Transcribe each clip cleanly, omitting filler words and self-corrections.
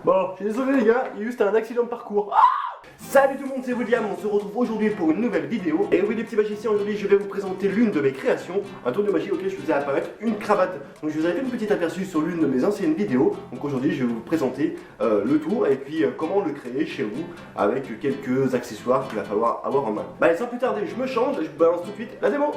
Bon, je suis désolé les gars, il y a juste un accident de parcours. Salut tout le monde, c'est William, on se retrouve aujourd'hui pour une nouvelle vidéo. Et oui les petits magiciens, aujourd'hui je vais vous présenter l'une de mes créations, un tour de magie auquel je faisais apparaître une cravate. Donc je vous avais fait une petite aperçu sur l'une de mes anciennes vidéos. Donc aujourd'hui je vais vous présenter le tour et puis comment le créer chez vous avec quelques accessoires qu'il va falloir avoir en main. Bah allez, sans plus tarder, je me change et je vous balance tout de suite la démo.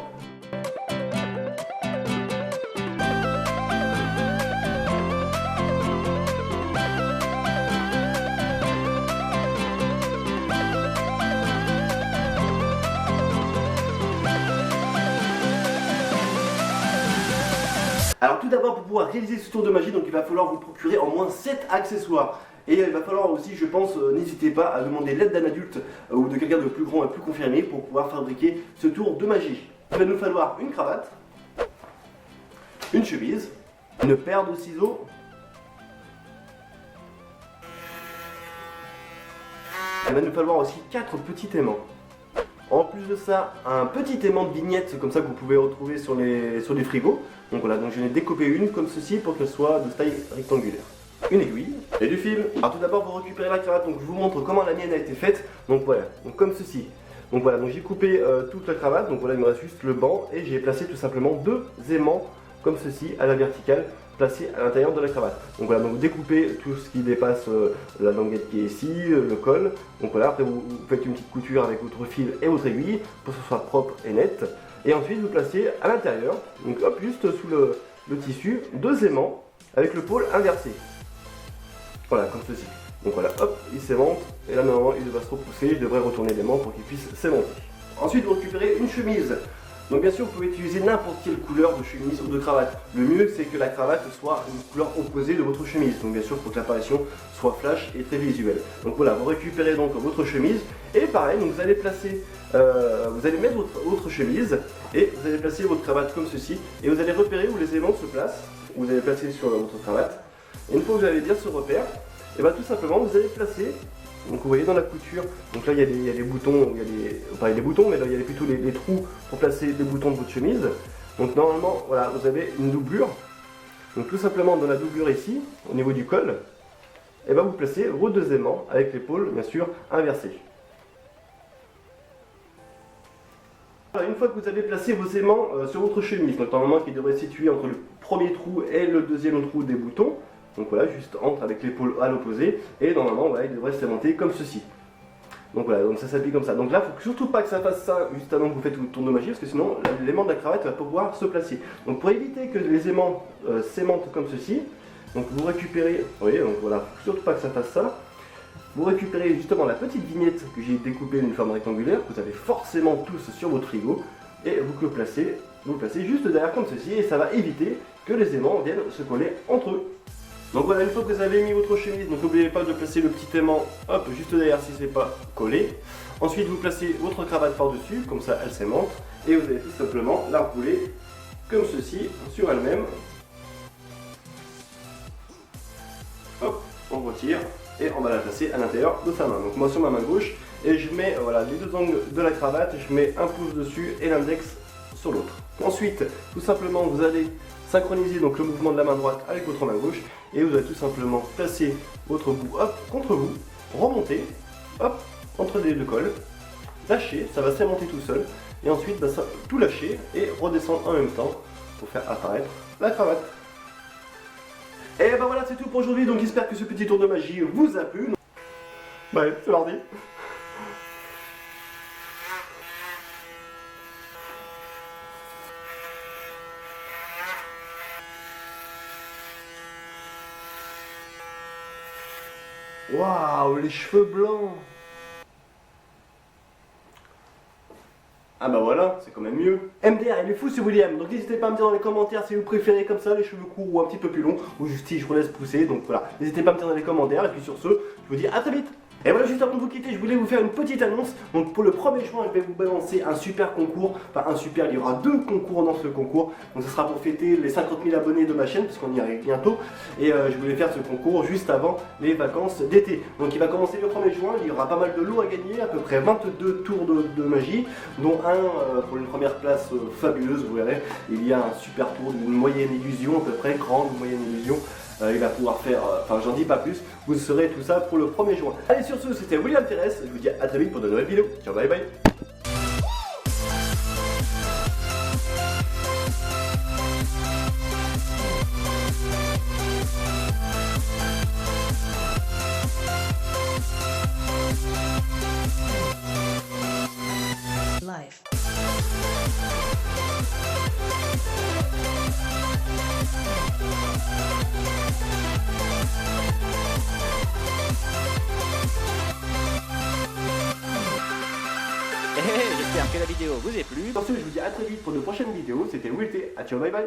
Alors tout d'abord, pour pouvoir réaliser ce tour de magie, donc il va falloir vous procurer au moins 7 accessoires. Et il va falloir aussi, je pense, n'hésitez pas à demander l'aide d'un adulte ou de quelqu'un de plus grand et plus confirmé pour pouvoir fabriquer ce tour de magie. Il va nous falloir une cravate, une chemise, une paire de ciseaux, il va nous falloir aussi 4 petits aimants. En plus de ça, un petit aimant de vignette comme ça que vous pouvez retrouver sur les frigos. Donc voilà, donc je vais découper une comme ceci pour qu'elle soit de taille rectangulaire. Une aiguille et du fil. Alors tout d'abord vous récupérez la cravate, donc je vous montre comment la mienne a été faite. Donc voilà, donc comme ceci. Donc voilà, donc j'ai coupé toute la cravate, donc voilà il me reste juste le banc et j'ai placé tout simplement 2 aimants comme ceci à la verticale placés à l'intérieur de la cravate. Donc voilà, donc vous découpez tout ce qui dépasse la languette qui est ici, le col. Donc voilà, après vous faites une petite couture avec votre fil et votre aiguille pour que ce soit propre et net. Et ensuite vous placez à l'intérieur, donc hop, juste sous le tissu, 2 aimants avec le pôle inversé. Voilà, comme ceci. Donc voilà, hop, il s'aimante, et là normalement il va se repousser, je devrais retourner l'aimant pour qu'il puisse s'aimanter. Ensuite vous récupérez une chemise. Donc bien sûr vous pouvez utiliser n'importe quelle couleur de chemise ou de cravate. Le mieux c'est que la cravate soit une couleur opposée de votre chemise. Donc bien sûr pour que l'apparition soit flash et très visuelle. Donc voilà, vous récupérez donc votre chemise et pareil, donc vous allez placer, vous allez mettre votre chemise et vous allez placer votre cravate comme ceci et vous allez repérer où les aimants se placent. Vous allez placer sur votre cravate. Et une fois que vous avez bien ce repère, et bien tout simplement vous allez placer. Donc vous voyez dans la couture, donc là il y a des boutons, enfin il y a des boutons, mais là il y a plutôt les trous pour placer les boutons de votre chemise. Donc normalement, voilà, vous avez une doublure. Donc tout simplement dans la doublure ici, au niveau du col, et bien vous placez vos 2 aimants avec l'épaule bien sûr inversée. Une fois que vous avez placé vos aimants sur votre chemise, donc normalement qui devrait se situer entre le premier trou et le deuxième trou des boutons, donc voilà, juste entre avec l'épaule à l'opposé, et normalement voilà, il devrait s'aimanter comme ceci. Donc voilà, donc ça s'applique comme ça. Donc là, il ne faut surtout pas que ça fasse ça juste avant que vous faites votre tour de magie, parce que sinon l'aimant de la cravate va pouvoir se placer. Donc pour éviter que les aimants s'aimantent comme ceci, donc vous récupérez, vous voyez, donc voilà, faut surtout pas que ça fasse ça. Vous récupérez justement la petite vignette que j'ai découpée d'une forme rectangulaire, que vous avez forcément tous sur votre frigo, et vous le placez juste derrière comme ceci, et ça va éviter que les aimants viennent se coller entre eux. Donc voilà, une fois que vous avez mis votre chemise, donc n'oubliez pas de placer le petit aimant, hop, juste derrière si c'est pas collé. Ensuite vous placez votre cravate par-dessus, comme ça elle s'aimante, et vous allez tout simplement la rouler comme ceci sur elle-même. Hop, on retire et on va la placer à l'intérieur de sa main. Donc moi sur ma main gauche, et je mets voilà, les 2 angles de la cravate, je mets un pouce dessus et l'index sur l'autre. Ensuite, tout simplement vous allez synchroniser donc le mouvement de la main droite avec votre main gauche et vous allez tout simplement placer votre bout hop, contre vous, remonter, hop, entre les 2 cols, lâcher, ça va s'aimanter tout seul et ensuite ça, tout lâcher et redescendre en même temps pour faire apparaître la cravate. Et ben voilà, c'est tout pour aujourd'hui, donc j'espère que ce petit tour de magie vous a plu. Ouais, c'est mardi. Waouh, les cheveux blancs. Ah bah voilà, c'est quand même mieux. MDR, il est fou ce William, donc n'hésitez pas à me dire dans les commentaires si vous préférez comme ça, les cheveux courts ou un petit peu plus longs, ou juste si je vous laisse pousser, donc voilà. N'hésitez pas à me dire dans les commentaires, et puis sur ce, je vous dis à très vite. Et voilà, juste avant de vous quitter, je voulais vous faire une petite annonce. Donc pour le 1er juin, je vais vous balancer un super concours. Enfin un super, il y aura 2 concours dans ce concours. Donc ce sera pour fêter les 50 000 abonnés de ma chaîne, parce qu'on y arrive bientôt. Et je voulais faire ce concours juste avant les vacances d'été. Donc il va commencer le 1er juin, il y aura pas mal de lots à gagner, à peu près 22 tours de magie, dont un pour une première place fabuleuse, vous verrez. Il y a un super tour d'une moyenne illusion, à peu près grande moyenne illusion. il va pouvoir faire, enfin j'en dis pas plus, vous saurez tout ça pour le 1er juin. Allez sur ce, c'était William Thérèse, je vous dis à très vite pour de nouvelles vidéos. Ciao, bye bye. Life. J'espère que la vidéo vous a plu. Sur ce, je vous dis à très vite pour de prochaines vidéos. C'était Will T. À ciao, bye bye.